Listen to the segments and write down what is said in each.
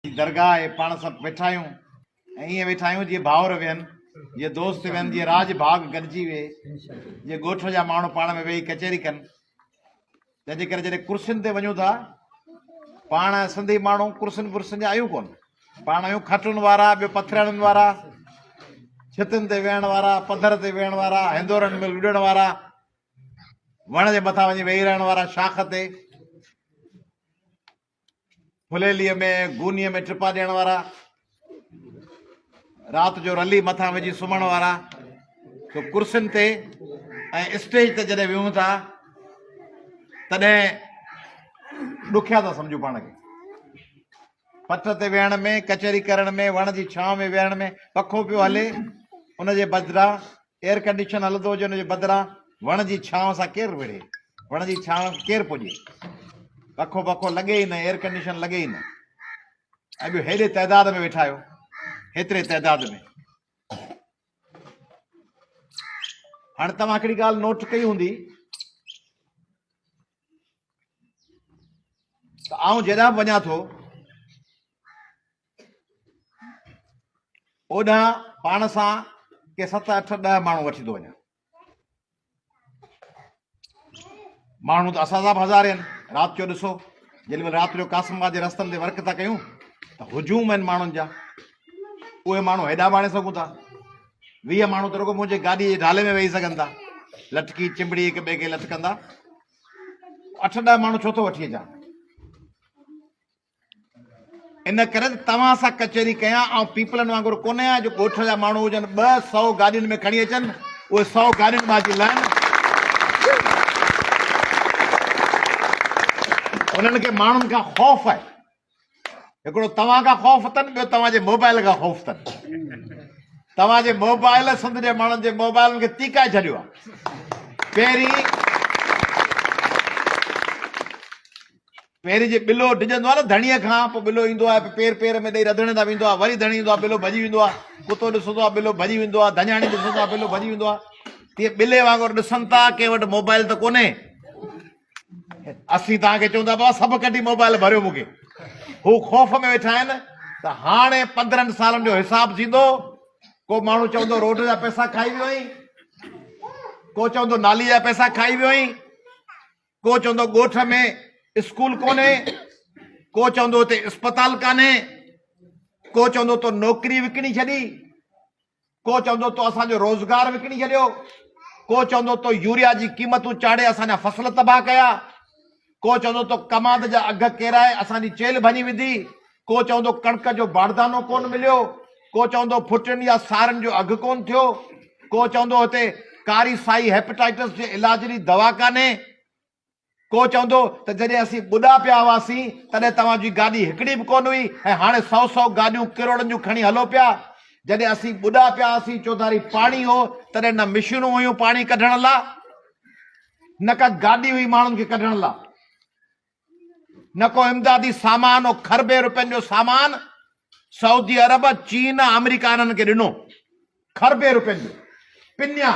दरगाह है पाण सब वेठा आहियूं ऐं ईअं वेठा आहियूं जीअं भाउर वेहनि, जीअं दोस्त वेहनि, जीअं राज भाग गॾिजी वे, जीअं ॻोठ जा माण्हू पाण में वेही कचहरी कनि। तंहिंजे करे जॾहिं कुर्सियुनि ते वञूं था, पाण सिंधी माण्हू कुर्सियुनि जा आहियूं कोन। पाण आहियूं खटुनि वारा, ॿियो पथरियनि वारा, छितुनि ते वेहण वारा, पधर ते वेहण वारा, हिंदोरनि में लुॾण वारा, वण जे मथां वञी वेही रहण वारा, शाख ते फुलेलीअ में गूनीअ में टिपा ॾियण वारा, राति जो रली मथां विझी सुम्हण वारा। तो कुर्सियुनि ते ऐं स्टेज ते जॾहिं विहूं था तॾहिं ॾुखिया था सम्झूं पाण खे। पथ ते वेहण में, कचहरी करण में, वण जी छांव में वेहण में, पखो पियो हले उनजे बदिरां एयर कंडीशन हलंदो हुजे, उनजे बदिरां वण जी छांव सां केरु विढ़े, वण जी छांव केरु पुॼे, पखो पखो लॻे ई न, एयर कंडीशन लॻे ई न। ऐं ॿियो हेॾे तइदाद में वेठा आहियो, हेतिरे तइदाद में। हाणे तव्हां हिकिड़ी ॻाल्हि नोट कई हूंदी त आउं जेॾां बि वञा थो ओॾां पाण सां के 7, 8, 10 माण्हू वठी थो वञा। माण्हू त असां सां बि हज़ार आहिनि। राति जो ॾिसो, जेॾी महिल राति जो कासिमाबाद जे रस्तनि ते वर्क था कयूं त हुजूम आहिनि माण्हुनि जा। उहे माण्हू हेॾा बि आणे सघूं था। 20 माण्हू त रुॻो मुंहिंजे गाॾीअ जे ढाले में वेही सघनि था, लटकी चिंबड़ी हिक ॿिए खे लटकंदा। 8, 10 माण्हू छो थो वठी अचां? इन करे तव्हां सां कचहरी कयां ऐं पीपलनि वांगुरु कोन आहियां जो ॻोठ जा माण्हू हुजनि 200 गाॾियुनि में खणी अचनि, उहे 100 गाॾियुनि मां अची लहनि। उन्हनि खे माण्हुनि खां ख़ौफ़ आहे। हिकिड़ो तव्हां खां ख़ौफ़ अथनि, ॿियो तव्हांजे मोबाइल खां ख़ौफ़ अथनि। तव्हांजे मोबाइल सिंध जे माण्हुनि जे मोबाइलनि खे तीकाए छॾियो आहे। पहिरीं जे बिलो डिॼंदो आहे न धणीअ खां, पोइ बिलो ईंदो आहे, पेर में ॾेई रधिणे तां वेंदो आहे, वरी धणी ईंदो आहे, बिलो भॼी वेंदो आहे। कुतो ॾिसंदो आहे, बिलो भॼी वेंदो आहे। धञाणी ॾिसंदो आहे, बिलो भॼी वेंदो आहे। तीअं बिले वांगुरु ॾिसनि था, कंहिं वटि मोबाइल त कोन्हे। असीं तव्हांखे चऊं था बाबा सभु कढी मोबाइल भरियो मूंखे। हू ख़ौफ़ में वेठा आहिनि त हाणे 15 सालनि जो हिसाब थींदो। को माण्हू चवंदो रोड जा पैसा खाई वियो आहीं, को चवंदो नाली जा पैसा खाई वियो आहीं, को चवंदो ॻोठ में स्कूल कोन्हे, को चवंदो हुते अस्पताल कान्हे, को चवंदो तो नौकरी विकिणी छॾी, को चवंदो तो असांजो रोज़गार विकिणी छॾियो, को चवंदो तो यूरिया जी क़ीमतूं चाढ़े असांजा फसल तबाह कया, को चवंदो तो कमाद जा अघ केराए असांजी चेल भञी विधी, को चवंदो कणक जो बारदानो कोन मिलियो, को चवंदो फुटियुनि या सारनि जो अघु कोन थियो, को चवंदो हुते कारी साई हेपेटाइटिस जे इलाज जी दवा कान्हे, को चवंदो त जॾहिं असीं ॿुॾा पिया हुआसीं तॾहिं तव्हांजी गाॾी हिकिड़ी बि कोन हुई ऐं हाणे 100 गाॾियूं किरोड़नि जूं खणी हलो पिया। जॾहिं असीं ॿुॾा पिया हुआसीं चौधारी पाणी हो तॾहिं न मिशिनूं हुयूं पाणी कढण लाइ, न का गाॾी हुई माण्हुनि खे कढण लाइ, न को इमदादी सामान हो। खरबे रुपयनि जो सामान सऊदी अरब, चीन, अमेरिका इन्हनि खे ॾिनो। खरबे रुपयनि जो पिन्या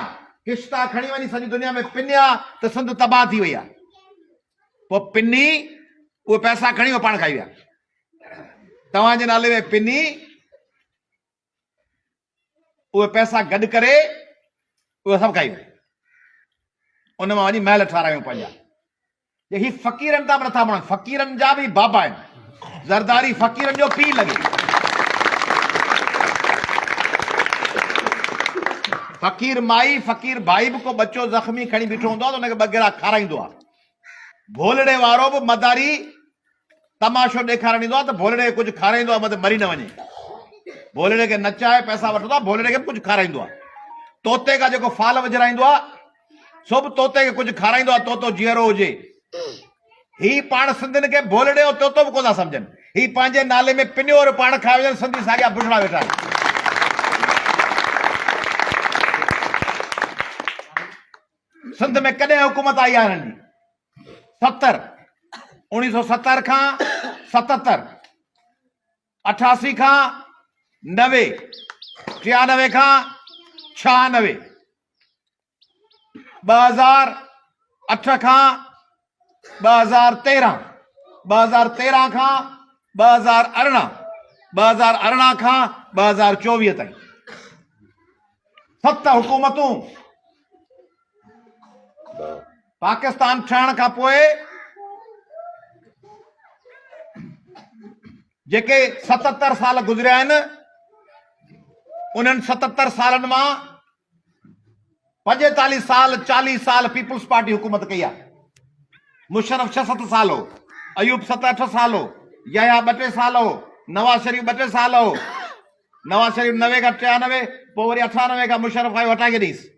किश्ता खणी वञी सॼी दुनिया में पिन्या त सिंध तबाह थी वई आहे। पोइ पिनी उहे पैसा खणी उहे पाण खाई विया। तव्हांजे नाले में पिनी उहे पैसा गॾु करे उहे सभु खाई विया। उन मां वञी महल ठारायूं पंहिंजा। ही फ़क़ीरनि तां बि नथा बणनि, फ़क़ीरनि जा बि बाबा आहिनि। ज़रदारी फ़क़ीरनि जो पीउ लॻे। फ़क़ीर माई, फ़क़ीर भाई बि को बच्चो ज़ख़्मी खणी बीठो हूंदो आहे त हुनखे 2 गिरा खाराईंदो आहे। भोलड़े वारो बि मदारी तमाशो ॾेखारण ईंदो आहे त भोलड़े खे कुझु खाराईंदो आहे, मतिलबु मरी न वञे। भोलड़े खे नचाए पैसा वठंदो आहे, भोलड़े खे बि कुझु खाराईंदो आहे। तोते खां जेको फाल विझराईंदो आहे सो बि तोते खे कुझु खाराईंदो आहे, तोतो जीअरो हुजे। ही पाण सिंधियुनि खे भोलड़े और तोतो बि कोन था सम्झनि। ही पंहिंजे नाले में पिनियो और पाण खाए वञनि। सिंधी साॻिया बुछड़ा वेठा आहिनि। सिंध में कॾहिं हुकूमत आई आहे हिननि जी? 1970 खां 77, 88 खां 90, 93 खां 96, 2008 खां 2013, 2013 खां 2018, 2018 खां 2024 ताईं 7 हुकूमतूं पाकिस्तान ठहण खां पोइ जेके 77 साल गुज़रिया आहिनि, उन्हनि 77 सालनि मां 45 साल 40 साल पीपुल्स पार्टी हुकूमत कई आहे। मुशर्रफ 6-7 साल हो, अयूब 7-8 साल हो, याया 2-3 साल हो, नवाज शरीफ 2-3 साल हो। नवाज शरीफ 90 खां 93, पोइ वरी 98 खां मुशर्रफ आयो हटाए छॾीसि,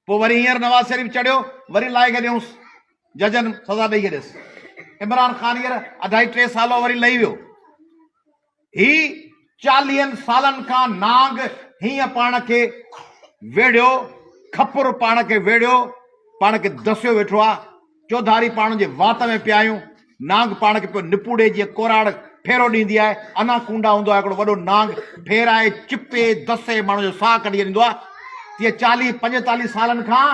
पोइ वरी हींअर नवाज शरीफ चढ़ियो, वरी लाहे छॾियऊंसि, जजनि सज़ा ॾेई छॾियसि। इमरान ख़ान हींअर 2.5-3 साल वरी लही वियो। ही 40 सालनि खां नांग हीअं पाण खे वेड़ियो, खपुर पाण खे वेड़ियो, पाण खे दसियो वेठो आहे। चौधारी पाण जे वात में पिया आहियूं, नांग पाण खे पियो निपुड़े, जीअं कोराड़ फेरो ॾींदी आहे, अना कुंडा हूंदो आहे हिकिड़ो वॾो नांग, फेराए चिपे दसे माण्हू जो साह कढी ॾींदो आहे। तीअं 40-45 सालनि खां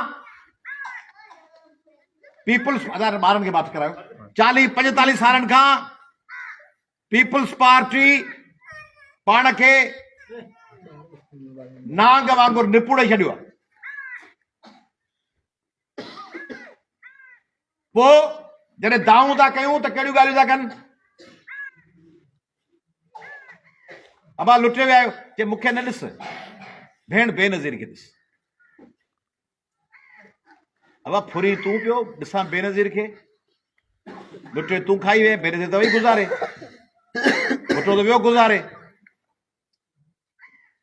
पीपुल्स, ॿारनि खे बात करायो, 40-45 सालनि खां पीपुल्स पार्टी पाण खे नांग वांगुरु निपुड़े छॾियो आहे। पोइ जॾहिं दाऊं था कयूं त कहिड़ियूं ॻाल्हियूं था कनि? अबा लुटे विया आहियो, चए मूंखे न ॾिस, भेण बेनज़ीर खे ॾिस। अबा फुरी तूं पियो, ॾिसां बेनज़ीर खे, लुटे तूं खाई वे, बेनज़ीर त वई गुज़ारे, भुटो त वियो गुज़ारे।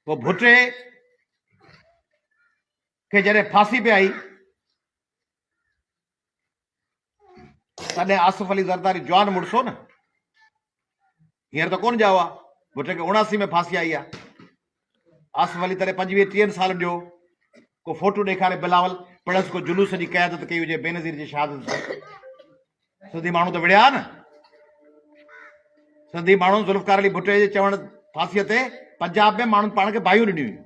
पोइ भुटे खे जॾहिं फांसी पे आई, तॾहिं आसिफ अली ज़रदारी जवान मुड़िसो न, हींअर त कोन ॼाओ आहे। भुटे खे 79 में फांसी आई आहे। आसिफ अली तॾहिं 25-30 साल जो, को फोटो ॾेखारे बिलावल पिणसि को जुलूस जी क़यादत कई हुजे बेनज़ीर जी शहादत सां। सिंधी माण्हू त विड़िया न, सिंधी माण्हू ज़ुल्फ़कार अली भुटे जे चवण फांसीअ ते पंजाब में माण्हुनि पाण खे भाइयूं ॾिनियूं हुयूं।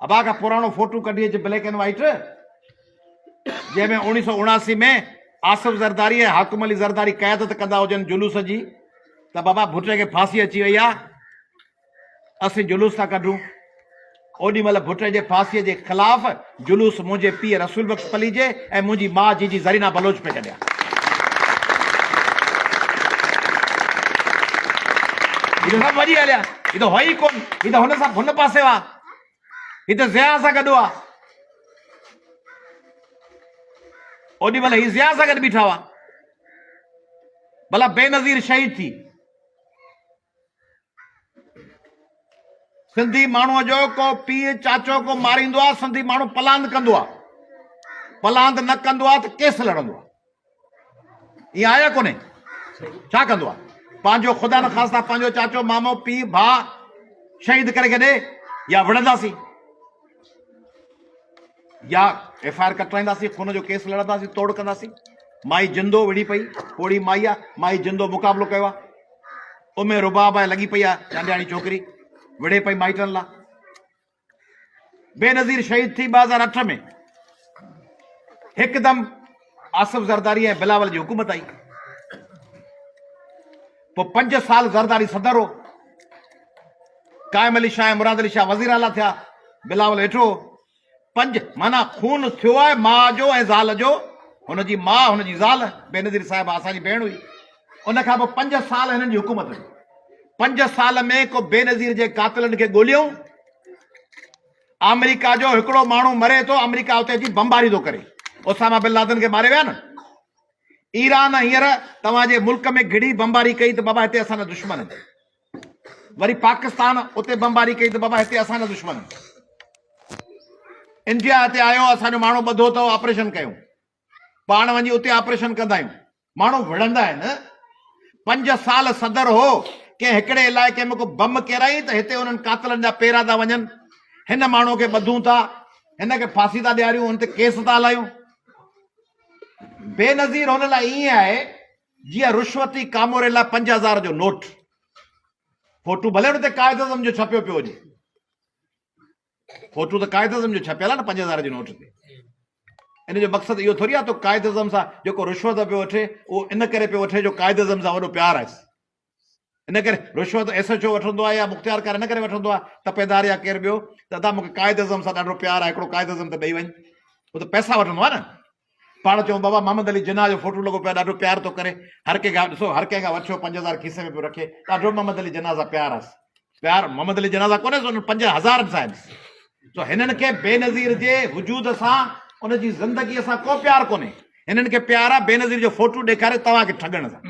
अबा खां पुराणो फोटो कढी अचे ब्लैक एंड वाइट, जंहिंमें 1979 में आसिफ ज़रदारी ऐं हाकिम अली ज़रदारी क़यादत कंदा हुजनि जुलूस जी, त बाबा भुटे खे फांसी अची वई आहे, असीं जुलूस था कढूं। ओॾी महिल भुटे जे फांसीअ जे ख़िलाफ़ जुलूस मुंहिंजे पीउ रसूल बख्श पली जे ऐं मुंहिंजी माउ जी ज़रीना बलोच पे कढिया। सभु वॼी हलिया, हीअ त हो ई कोन, हीअ त हुन सां हुन पासे हुआ, हीअ त ज़िया सां गॾु आहे। ओॾी महिल हीअ ज़िया सां गॾु बीठा हुआ। भला बेनज़ीर शहीद थी, सिंधी माण्हूअ जो को पीउ चाचो को मारींदो आहे, सिंधी माण्हू पलांद कंदो आहे, पलांद न कंदो आहे त केस लड़ंदो आहे। ईअं आया कोन्हे, छा कंदो आहे? पंहिंजो ख़ुदा न ख़ास्ता पंहिंजो चाचो मामो पीउ भाउ शहीद करे छॾे, या विढ़ंदासीं, या FIR कटाईंदासीं, खून जो केस लड़ंदासीं, तोड़ कंदासीं। माई जिंदो विड़ी पई, पोड़ी माई आहे, माई जिंदो मुक़ाबिलो कयो आहे, उमे रुबाब आहे, लॻी पई आहे चांडियाणी छोकिरी, विड़े पई माइटनि लाइ। बेनज़ीर शहीद थी 2008 में, हिकदमि आसिफ ज़रदारी ऐं बिलावल जी हुकूमत आई। पोइ 5 साल ज़रदारी सदर हो, कायम अली शाह ऐं मुराद अली शाह वज़ीर आला थिया, बिलावल वेठो। 5 माना खून थियो आहे माउ जो ऐं ज़ाल जो, हुनजी माउ हुनजी ज़ाल, बेनज़ीर साहिब असांजी भेण हुई। उन खां पोइ 5 साल हिननि जी हुकूमत हुई। 5 साल में को बेनज़ीर जे कातिलनि खे ॻोल्हियूं। अमेरिका जो हिकिड़ो माण्हू मरे थो, अमेरिका उते अची बमबारी थो करे, ओसामा बिन लादेन खे मारे विया न। ईरान हींअर तव्हांजे मुल्क में घिड़ी बमबारी कई त बाबा हिते असांजा दुश्मन आहिनि। वरी पाकिस्तान उते बमबारी कई त बाबा हिते असांजा दुश्मन आहिनि। इंडिया हिते आयो, असांजो माण्हू ॿधो अथव, ऑपरेशन कयूं, पाण वञी उते ऑपरेशन कंदा आहियूं, माण्हू विढ़ंदा आहिनि। 5 साल सदर हो, कंहिं हिकिड़े इलाइक़े में को बम किराई त हिते उन्हनि कातिलनि जा पेरा था वञनि, हिन माण्हू खे ॿधूं था, हिन खे फांसी था ॾियारियूं, हुन ते केस था हलायूं। बेनज़ीर हुन लाइ ईअं आहे जीअं रुश्वती कामोरे लाइ 5000 जो नोट। फोटू भले हुन ते क़ाइद आज़म जो छपियो पियो हुजे, फोटू त क़ाइद आज़म जो छपियल आहे न 5000 जे नोट ते। इन जो मक़सदु इहो थोरी आहे तो क़ाइद आज़म सां जेको रुश्वत पियो वठे उहो इन करे पियो वठे जो क़ाइद आज़म सां वॾो प्यार आहे। इन करे रिश्वत SHO वठंदो आहे या मुख़्तियार कार इन करे वठंदो आहे तपेदार या केरु ॿियो त दादा मूंखे क़ाइद आज़म सां ॾाढो प्यार आहे, हिकिड़ो क़ाइद आज़म त ॾेई वञ, उहो त पैसा वठंदो आहे न। पाण चऊं बाबा मोहम्मद अली जिन्ना जो फोटो लॻो पियो आहे, ॾाढो प्यार थो करे, हर कंहिं खां ॾिसो, हर कंहिं खां वठियो 5000 खीसे में पियो रखे, ॾाढो मोहम्मद अली जिन्ना सां प्यार आहे। प्यार मोहम्मद अली जिन्ना सां कोन्हे, 5000 सां आहिनि। तो हिननि खे बेनज़ीर जे वजूद सां, उनजी ज़िंदगीअ सां को प्यार कोन्हे। हिननि खे प्यार आहे बेनज़ीर जो फोटो ॾेखारे तव्हांखे ठगण सां।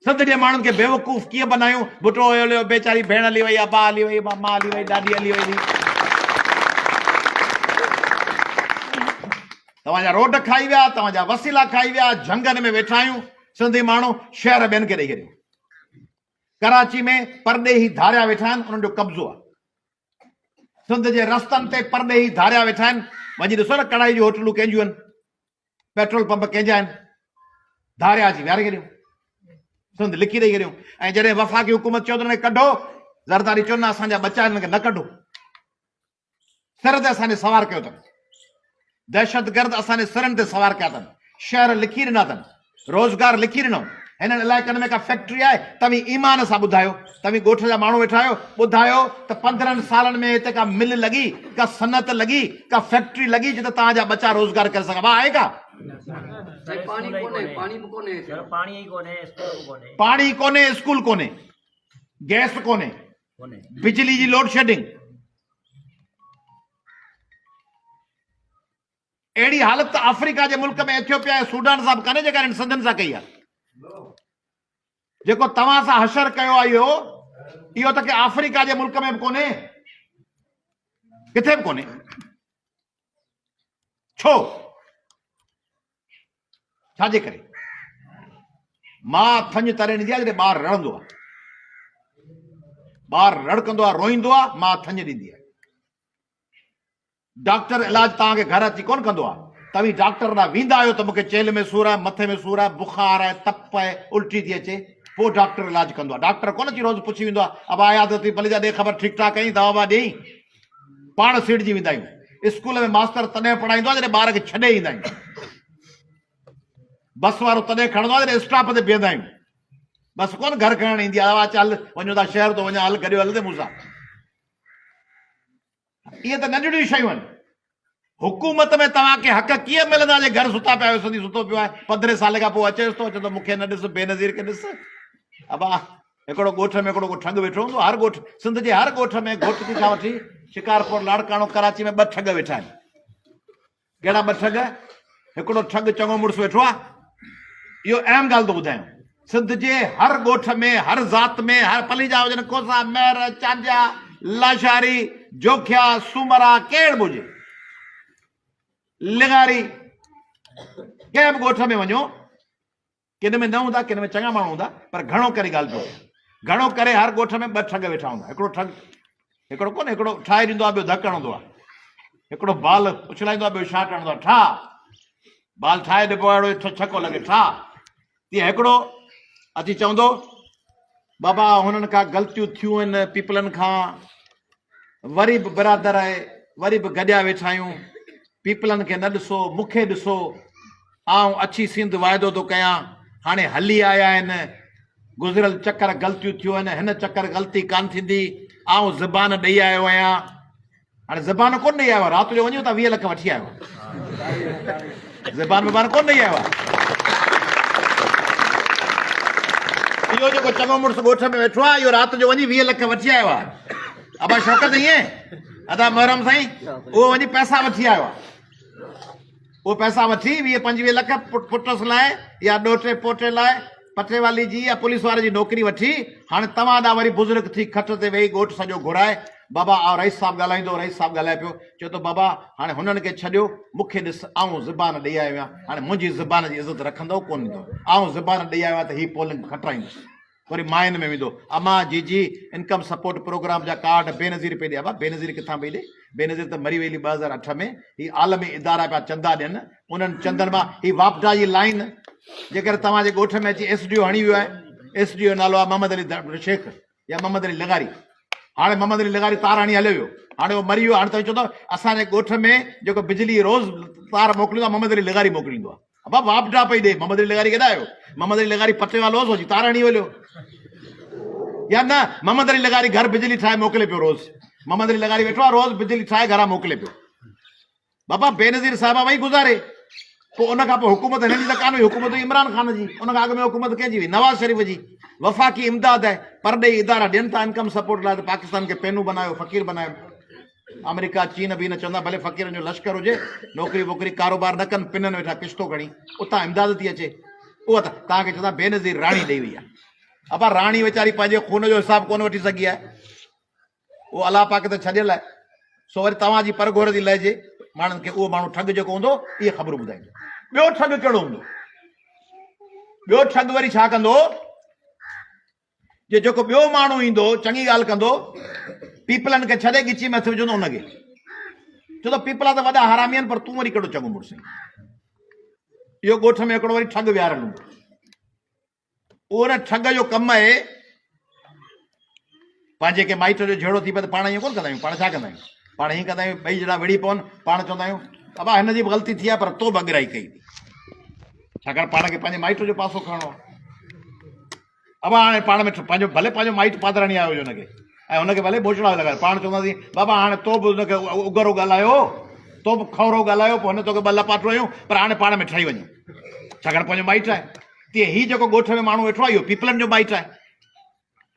संत जे माण्हुनि खे बेवकूफ़ कीअं बनायूं, बुटो हलियो, बेचारी भेण हली वई, अबा हली वई, मां हली वई, ॾाॾी हली वई, तव्हांजा रोड खाई विया, तव्हांजा वसीला खाई विया, झंगनि में वेठा आहियूं सिंधी माण्हू, शहर ॿियनि खे ॾेई छॾियो। कराची में परॾेही धारिया वेठा आहिनि, उन्हनि जो कब्ज़ो आहे। सिंध जे रस्तनि ते परॾेही धारिया वेठा आहिनि। वञी ॾिसो न कढ़ाई जूं होटलूं कंहिंजियूं आहिनि, पेट्रोल पंप कंहिंजा आहिनि, धारिया अची विहारे छॾियूं, सिंध लिखी ॾेई छॾियूं। ऐं जॾहिं वफ़ाक़ी हुकूमत चयो त हुनखे कढो, ज़रदारी चवंदा असांजा बच्चा हिनखे न कढो, सिर ते असांजे सवार कयो अथनि, दहशतगर्द असांजे सिरनि ते सवार कया अथनि, शहर लिखी ॾिना अथनि, रोज़गार लिखी ॾिनो। हिननि इलाइक़नि में का फैक्ट्री आहे? तव्हीं ईमान सां ॿुधायो, तव्हीं ॻोठ जा माण्हू वेठा आहियो, ॿुधायो त 15 सालनि में हिते का मिल लॻी, का सनत लॻी, का फैक्ट्री लॻी जिते तव्हांजा बच्चा रोज़गार करे सघनि? आहे का? पाणी कोन्हे, स्कूल कोन्हे, गैस कोन्हे, बिजली जी लोड शेडिंग। अहिड़ी हालत अफ्रीका जे मुल्क में एथियोपिया ऐं सूडान सां बि कान्हे जेका हिननि सिंधियुनि सां कई आहे। जेको तव्हां सां हशर कयो आहे इहो त के अफ्रीका जे मुल्क में बि कोन्हे, किथे बि कोन्हे। छो? छाजे करे? मां थञ तरे ॾींदी आहे जॾहिं ॿार रड़ंदो आहे, ॿार रड़कंदो आहे, रोईंदो आहे, मां थञ ॾींदी आहे। डॉक्टर इलाज तव्हांखे घर अची कोन कंदो आहे, तव्हीं डॉक्टर ॾांहुं वेंदा आहियो त मूंखे चेल में सूर आहे, मथे में सूर आहे, बुखार आहे, तप आहे, उल्टी थी अचे, पोइ डॉक्टर इलाज कंदो आहे। डॉक्टर कोन अची रोज़ पुछी वेंदो आहे अब आया त भली जा ॾे ख़बर ठीकु ठाक कई, दवा ॾेई, पाण सीड़जी वेंदा आहियूं। स्कूल में मास्तर तॾहिं पढ़ाईंदो आहे जॾहिं ॿार खे छॾे ईंदा आहियूं, बस वारो तॾहिं खणंदो आहे जॾहिं स्टॉप ते बीहंदा आहियूं। बस कोन घर खणण ईंदी आहे, चल वञो था शहर थो वञा, हल गॾियो हलंदे मूंसां। इहे त नंढड़ियूं शयूं आहिनि। हुकूमत में तव्हांखे हक़ कीअं मिलंदा जे घर सुता पिया आहियो, सिंधी सुतो पियो आहे, 15 साल खां पोइ अचेसि थो, चए थो मूंखे न ॾिस, बेनज़ीर खे ॾिस। अबा हिकिड़ो ॻोठ में हिकिड़ो ठग वेठो हूंदो, हर ॻोठ, सिंध जे हर ॻोठ में घोटकी खां वठी शिकारपुर, लाड़काणो, कराची में 2 ठग वेठा आहिनि। कहिड़ा 2 ठग? हिकिड़ो ठग चङो मुड़ुस वेठो आहे। इहो अहम ॻाल्हि थो ॿुधायां, सिंध जे हर ॻोठ में, हर ज़ात में, हर पलीजा हुजनि, कोसा, महर, चांजा, लाशारी, जोखिया, सूमरा, केरु बि हुजे, लिगारी, कंहिं बि ॻोठ में वञो, किन में न हूंदा, किन में चङा माण्हू हूंदा, पर घणो करे ॻाल्हि पियो, घणो करे हर ॻोठ में 2 ठग वेठा हूंदा। हिकिड़ो ठग, हिकिड़ो कोन्हे, हिकिड़ो ठाहे ॾींदो आहे, ॿियो धकु हणंदो आहे, हिकिड़ो बाल उछलाईंदो आहे, ॿियो शाट हणंदो आहे, ठा बाल ठाहे ॾिबो आहे, अहिड़ो छको लॻे, ठा। तीअं हिकिड़ो अची चवंदो बाबा हुननि खां ग़लतियूं थियूं आहिनि पीपलनि खां, वरी बि बिरादर आहे, वरी बि गॾिया वेठा आहियूं, पीपलनि खे न ॾिसो, मूंखे ॾिसो, आउं अची सिंध वाइदो थो कयां, हाणे हली आया आहिनि, गुज़िरियल चकर ग़लतियूं थियूं आहिनि, हिन चकर ग़लती कान थींदी, आउं ज़बान ॾेई आयो आहियां। हाणे ज़बान कोन ॾेई आयो आहे, राति जो वञो था 20 लख वठी आयो, ज़बान कोन ॾेई आयो आहे। इहो जेको चङो मुड़ुस ॻोठ में वेठो आहे, इहो राति जो वञी 20 लख वठी आयो आहे। अबा शौक़त ईअं अदा मोहरम साईं, उहो वञी पैसा वठी आयो आहे, उहो पैसा वठी 20-25 लख पुटस लाइ या ॾोटे पोटे लाइ पटेवाली जी या पुलिस वारे जी नौकिरी वठी, हाणे तव्हां ॾांहुं वरी बुज़ुर्ग थी खट ते वेही ॻोठ सॼो घुराए, बाबा आ रईस साहिबु ॻाल्हाईंदो, रईस साहिबु ॻाल्हाए पियो, चए थो बाबा हाणे हुननि खे छॾियो, मूंखे ॾिस, आउं ज़बान ॾेई आयो आहियां, हाणे मुंहिंजी ज़बान जी इज़त रखंदो कोन ईंदो, आउं ज़बान ॾेई आयो आहियां त हीउ पोलिंग खटाईंदुसि, वरी माइन में वेंदो, अमा जी इनकम सपोर्ट प्रोग्राम जा कार्ड बेनज़ीर पे ॾिया, बेनज़ीर किथां पई ॾे, बेनज़ीर त मरी वेली 2008 में, ही आलमी इदारा पिया चंदा ॾियनि, उन्हनि चंदनि मां ही वापडा जी लाइन, जेकर तव्हांजे ॻोठ में अची SDO हणी वियो आहे, SDO नालो आहे मोहम्मद अली शेख या मोहम्मद अली लगारी, हाणे मोहम्मद अली लगारी तार हणी हलियो वियो, हाणे उहो मरी वियो, हाणे तव्हां चवंदव असांजे ॻोठ में जेको बिजली रोज़ तार मोकिलींदो आहे मोहम्मद अली लगारी मोकिलींदो आहे, अबा वापडा पई ॾे, मोहम्मद अली लगारी केॾा आयो, मोहम्मद अली लगारी पटे वालो हो जी तार हणी हलियो, या न मोहम्मद अली लगारी घर बिजली ठाहे मोकिले पियो रोज़, मोहम्मद अली लगारी वेठो आहे रोज़ बिजली ठाहे घरां मोकिले पियो। बाबा बेनज़ीर साहिबा वही गुज़ारे, पोइ उन खां पोइ हुकूमत हिनजी त कान हुई, हुकूमत इमरान खान जी, उन खां अॻु में हुकूमत कंहिंजी हुई? नवाज़ शरीफ़ जी। वफ़ाक़ी इमदाद आहे, परॾेही इदारा ॾियनि था इनकम सपोर्ट लाइ, त पाकिस्तान खे पेनू बनायो, फ़क़ीर बनायो। अमेरिका चीन बि न चवंदा भले फ़क़ीरनि जो लश्कर हुजे, नौकिरी वोकिरी कारोबार न कनि, पिननि वेठा किश्तो खणी, उतां इमदाद थी अचे। उहा त तव्हांखे चवंदा बेनज़ीर राणी ॾेई वई आहे। अबा राणी वीचारी पंहिंजे खून जो हिसाब कोन वठी सघी आहे, उहो अलाह पाक ते छॾियल आहे। सो वरी तव्हांजी परगोर थी लहिजे माण्हुनि खे, उहो माण्हू ठग जेको हूंदो इहे ख़बरूं ॿुधाईंदो। ॿियो ठग कहिड़ो हूंदो? ॿियो ठग वरी छा कंदो, जे जेको ॿियो माण्हू ईंदो चङी ॻाल्हि कंदो, पीपलनि खे छॾे ॻिची में हथ विझंदो हुनखे, चवंदो पीपला त वॾा हरामी आहिनि, पर तूं वरी कहिड़ो चङो मुड़ुसु। इहो ॻोठ में हिकिड़ो वरी ठग विहारियल हूंदो। उहो न ठग जो कमु आहे, पंहिंजे के माइट जो झेड़ो थी पए त पाण ईअं कोन कंदा आहियूं, पाण छा कंदा आहियूं, पाण हीअं कंदा आहियूं, ॿई ॼणा विड़ी पवनि, पाण चवंदा आहियूं अबा हिन जी बि ग़लती थी आहे पर तो बगिराई कई, छाकाणि पाण खे पंहिंजे माइट जो पासो खणणो आहे। अबा हाणे पाण में पंहिंजो भले पंहिंजो माइट पादराणी आयो हुजे हुनखे, ऐं हुनखे भले बोछड़ा लॻाए, पाण चवंदासीं बाबा हाणे तो बि हुनखे उगरो ॻाल्हायो, तो बि खौरो ॻाल्हायो, पोइ हुन तोखे ॿ लपाटूं आहियूं, पर हाणे पाण में ठही वञूं, छाकाणि पंहिंजो माइट आहे। तीअं हीउ जेको ॻोठ में माण्हू वेठो आहे इहो पीपलनि जो माइट आहे।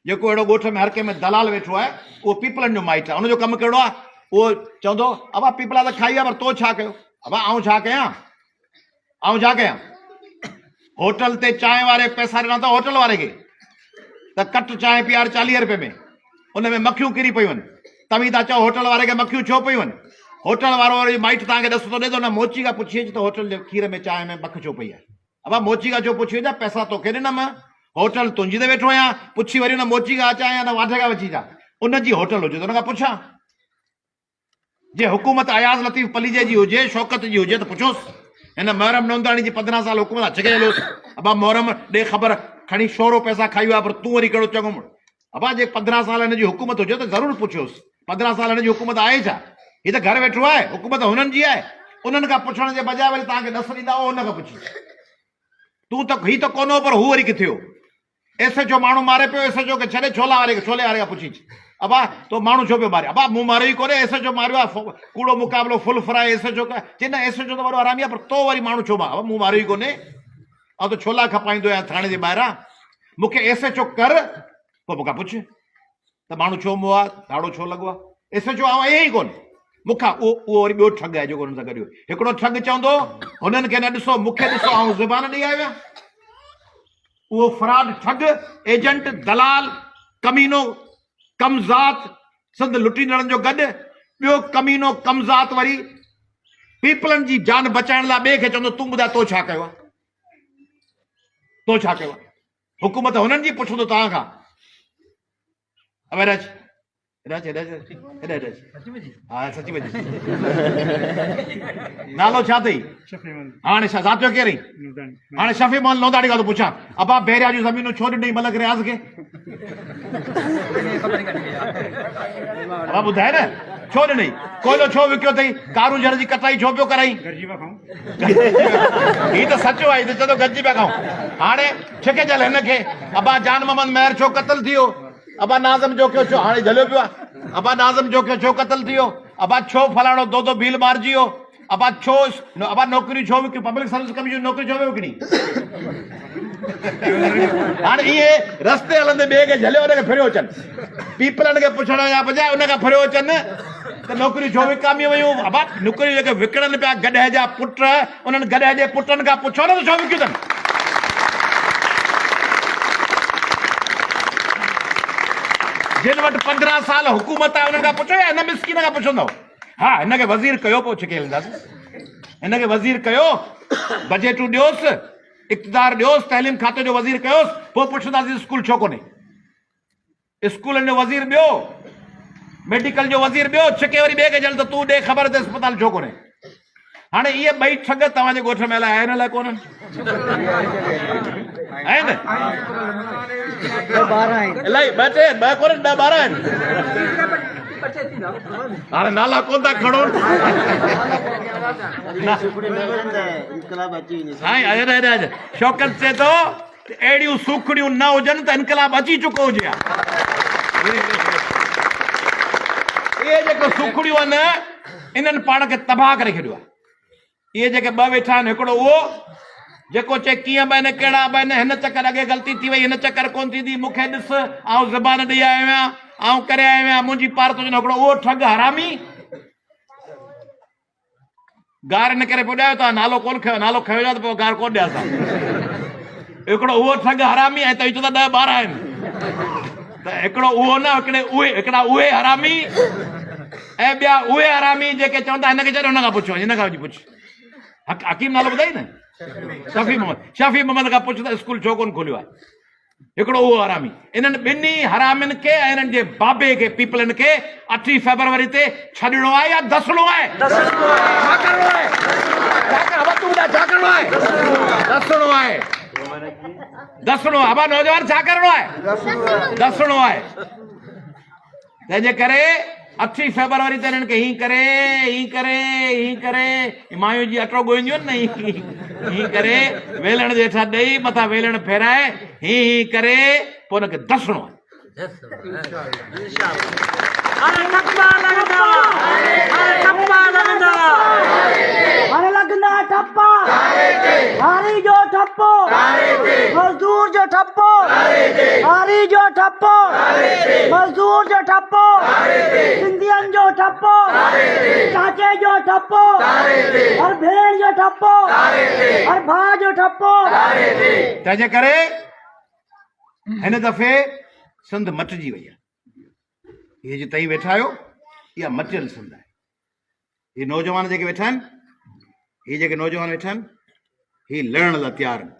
जेको अहिड़ो ॻोठ में हर कंहिं में दलाल वेठो आहे उहो पीपलनि जो माइट आहे। हुनजो कमु कहिड़ो आहे, उहो चवंदो अबा पीपला त खाई आहे, पर तो छा कयो? अबा आऊं छा कयां, आऊं छा कयां? होटल ते चांहि वारे पैसा ॾिना अथव होटल वारे खे, त कट चांहि पीआर 40 रुपए में, उन में मखियूं किरी पयूं आहिनि, तव्हीं था चओ होटल वारे खे मखियूं छो पयूं आहिनि? होटल वारो वरी माइट तव्हांखे ॾस थो ॾे त हुन मोची खां पुछी अच त होटल जे खीर में चांहि में मख छो पई आहे। अबा मोची खां छो पुछी वञा, पैसा तोखे ॾिनम, होटल तुंहिंजी ते वेठो आहियां, पुछी वरी हुन मोची खां अचां या न वाढे खां वठी अचां, उनजी होटल हुजे त हुन खां पुछां। जे हुकूमत अयाज़ लतीफ़ पलीजे जी हुजे, शौकत जी हुजे त पुछोसि। हिन मोहरम नौंदाणी जी 15 साल हुकूमत छके हलोसि, अबा मोहरम ॾे ख़बर खणी शोरो पैसा खाई वियो आहे, पर तूं वरी कहिड़ो चङो मुड़। अबा जे 15 साल हिन जी हुकूमत हुजे त ज़रूरु पुछियोसि, 15 साल हिन जी हुकूमत आहे छा? हीअ त घर वेठो आहे, हुकूमत हुननि जी आहे, उन्हनि खां पुछण जे बजाए वरी तव्हांखे ॾस ॾींदा उहो हुन खां पुछी। तूं त हीउ त कोन हो, पर हू वरी किथे हो? एसएचओ माण्हू मारे पियो, एसएचओ खे छॾे छोले वारे खां पुछी। अबा तो माण्हू छो पियो मारे? अबा मूं मारियो ई कोन्हे, एसएचओ मारियो आहे, कूड़ो मुक़ाबिलो फुल फ्राई एसएचओ का चवंदा एसएचओ त वॾो आरामी आहे, पर तो वरी माण्हू छो मार? मूं मारियो ई कोन्हे, ऐं त छोला खपाईंदो आहियां थाणे जे ॿाहिरां, मूंखे एसएचओ कर, पोइ मूंखां पुछ त माण्हू छो मुओ आहे, दाड़ो छो लॻो आहे? एसएचओ आऊं ईअं ई कोन मूंखां। उहो वरी ॿियो ठग आहे जेको हुननि सां गॾु। हिकिड़ो ठग चवंदो हुननि खे न ॾिसो, मूंखे ॾिसो, आऊं ज़ुबान ॾेई आयो आहियां। उहो फ्रॉड ठग एजेंट दलाल कमीनो कमज़ात संद लुटींदड़नि जो गॾु ॿियो कमीनो कमज़ात वरी पीपलनि जी जान बचाइण लाइ ॿिए खे चवंदो तूं ॿुधाए तो छा कयो आहे, तो छा कयो आहे? हुकूमत हुननि जी पुछंदो तव्हां खां। हा सची वजी नालो छा अथई हाणे? छा ज़ात जो केरु? हाणे शफ़ी मोहन लोंदाड़ी खां थो पुछां, अबा बेरिया जूं ज़मीनूं छो ॾिनई मलक रियाज़ खे? अबा ॿुधाए न छो ॾिनई? कोयलो छो विकियो अथई? कारू जड़ जी कटाई छो पियो कराई? हीउ त सचो आहे, हीउ त चवंदो गॾिजी पिया खाऊं। हाणे छिके चल हिनखे, अबा जान मोहम्मद महर छो क़तल थियो? अबा नाज़म जोकियो छो हाणे झलियो पियो आहे? अबा नाज़म जोकियो छो क़तल थियो? अबा छो फलाणो दो भील मारिजी वियो? अबा छो अबा नौकरी छो विकिणी? पब्लिक सर्विस कमीशन नौकरी छो विकिणी? हाणे इहे रस्ते हलंदे ॿिए खे झलियो हुनखे फिरियो अचनि, पीपलनि खे पुछण जा बजाए उनखां फिरियो अचनि त नौकरियूं छो विकामियूं वयूं? अबा नौकरियूं जेके विकिणनि पिया गॾह जा पुट, उन्हनि गॾह जे पुटनि खां पुछो न त छो विकियूं अथनि? जिन वटि 15 साल हुकूमत आहे उन्हनि खां पुछो या हिन मिसकिन खां पुछंदव? हा हिनखे वज़ीर कयो, पोइ छिके हलंदासीं। हिनखे वज़ीर कयो, बजेटूं ॾियोसि, इक़्तिदार ॾियोसि, तइलीम खाते जो वज़ीर कयोसि, पोइ पुछंदासीं स्कूल छो कोन्हे? स्कूलनि जो वज़ीर ॿियो, मेडिकल जो वज़ीर ॿियो, छिके वरी ॿिए खे चल त तूं ॾे ख़बर त अस्पताल छो कोन्हे? हाणे इहे ॿई ठग तव्हांजे ॻोठ में अलाए हिन लाइ कोन्हनि? आहिनि इलाही, ॿ टे ॿ कोन्हनि, 10-12 आहिनि। हाणे नाला कोन था खणो। शौकत चए थो अहिड़ियूं सुखड़ियूं न हुजनि त इनकलाब अची चुको हुजे हा। इहे जेके सुखड़ियूं आहिनि इन्हनि पाण खे तबाह करे छॾियो आहे। इहे जेके ॿ वेठा आहिनि, हिकिड़ो उहो जेको चए कीअं बि आहिनि कहिड़ा बि आहिनि, हिन चकर अॻे ग़लती थी वई, हिन चकर कोन थींदी, मूंखे ॾिस आउं ज़बान ॾेई आयो आहियां, आउं करे आयो आहियां, मुंहिंजी पार थो वञे। हिकिड़ो उहो ठग हरामी गार इन करे पुॼायो था, नालो कोन खयो, नालो खयो त पोइ गार कोन ॾियां। हिकिड़ो उहो ठग हरामी ऐं तव्हां चओ था 10-12 आहिनि, त हिकिड़ो उहो न, हिकिड़ा उहे हरामी ऐं ॿिया उहे हरामी जेके चवनि था हिनखे चयो हुन खां पुछो, हिन खां वञी पुछ। हकीम नालो ॿुधाई न, शफ़ी मोहम्मद खां पुछ त स्कूल छो कोन खोलियो आहे। हिकिड़ो उहो हरामी। इन्हनि ॿिन्ही हरामियुनि खे ऐं हिननि जे बाबे खे पीपलनि खे 8 फरवरी ते छॾिणो आहे या दसणो आहे? दसणो आहे। अब नौजवान छा करिणो आहे? दसणो आहे। तंहिंजे करे 8 फरवरी ते हिननि खे ही करे मायूं जी अटो ॻोईंदियूं आहिनि न, ही करे वेलण जे हेठां ॾेई मथां वेलण फेराए ही करे पोइ हुनखे दसणो आहे। हारी जो ठप्पो, मजदूर जो ठप्पो, हारी जो ठप्पो, मजदूर जो ठप्पो, सिंधियन जो ठप्पो, चाचे जो ठप्पो, हर भेण जो ठप्पो, हर भाउ जो ठप्पो। तंहिंजे करे हिन दफ़े सिंध मटिजी वई आहे। इहे जे तई वेठा आहियो इहा मटियल सिंध आहे। इहे नौजवान जेके वेठा आहिनि, इहे जेके नौजवान वेठा आहिनि, ही लड़ण लाइ तयार आहिनि।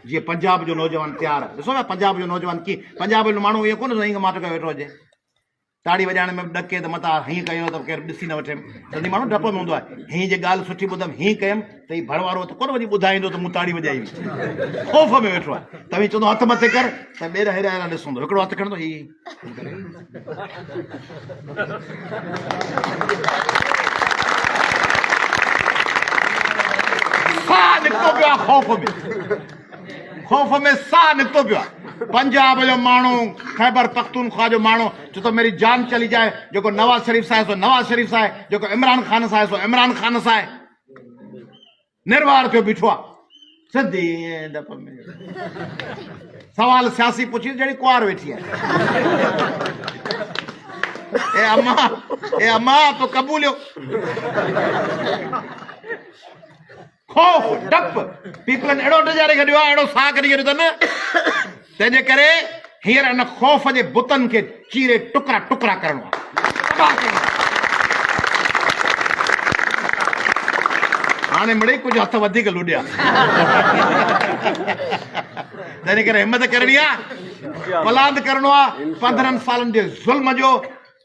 जीअं पंजाब जो नौजवान तयार आहे। ॾिसो न पंजाब जो नौजवान कीअं, पंजाब जो माण्हू ईअं कोन साईं मां वेठो हुजे, ताड़ी वॼाइण में ॾके त मथां हीअं कयो त केरु ॾिसी न वठे। तॾहिं माण्हू डप में हूंदो आहे, हीअं जे ॻाल्हि सुठी ॿुधमि हीअं कयमि त ही भड़ वारो त कोन वञी ॿुधाईंदो त मूं ताड़ी वॼाई, ख़ौफ़ में वेठो आहे। तव्हां चवंदो हथ मथे कर त ॿेर हेरा हेरा ॾिसंदो, हिकिड़ो हथु खणंदो ही साह निकितो पियो आहे। ख़ौफ़ में साह निकितो पियो आहे। पंजाब जो माण्हू, खैबर पख्तूनख्वा जो माण्हू चए थो मेरी जान चली जाए, जेको नवाज़ शरीफ़ सां आहे सो नवाज़ शरीफ़ सां आहे, जेको इमरान ख़ान सां आहे सो इमरान ख़ान सां आहे। निर्वार थियो बीठो आहे सिधी डप में। सवाल सियासी पुछी जहिड़ी कुआर वेठी आहे। ए अम्मा तो कबूलियो। खौफ़ डप पीपलनि अहिड़ो डिॼारे छॾियो आहे, अहिड़ो साह कढी छॾियो अथनि। तंहिंजे करे हींअर हिन ख़ौफ़ जे बुतनि खे चीरे टुकड़ा टुकड़ा करणो आहे। हाणे मिड़ई कुझु हथ वधीक लुॾिया। तंहिंजे करे हिमत करणी आहे, पलांद करणो आहे 15 सालनि जे ज़ुल्म जो,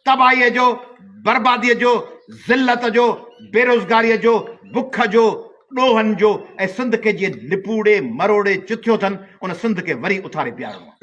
तबाहीअ जो, बर्बादीअ जो, ज़िल्लत जो, बेरोज़गारीअ जो, बुख जो, ॾोहनि जो, ऐं सिंध खे जीअं लिपूड़े मरोड़े चिथियो अथनि उन सिंध खे वरी उथारे पियारणो आहे।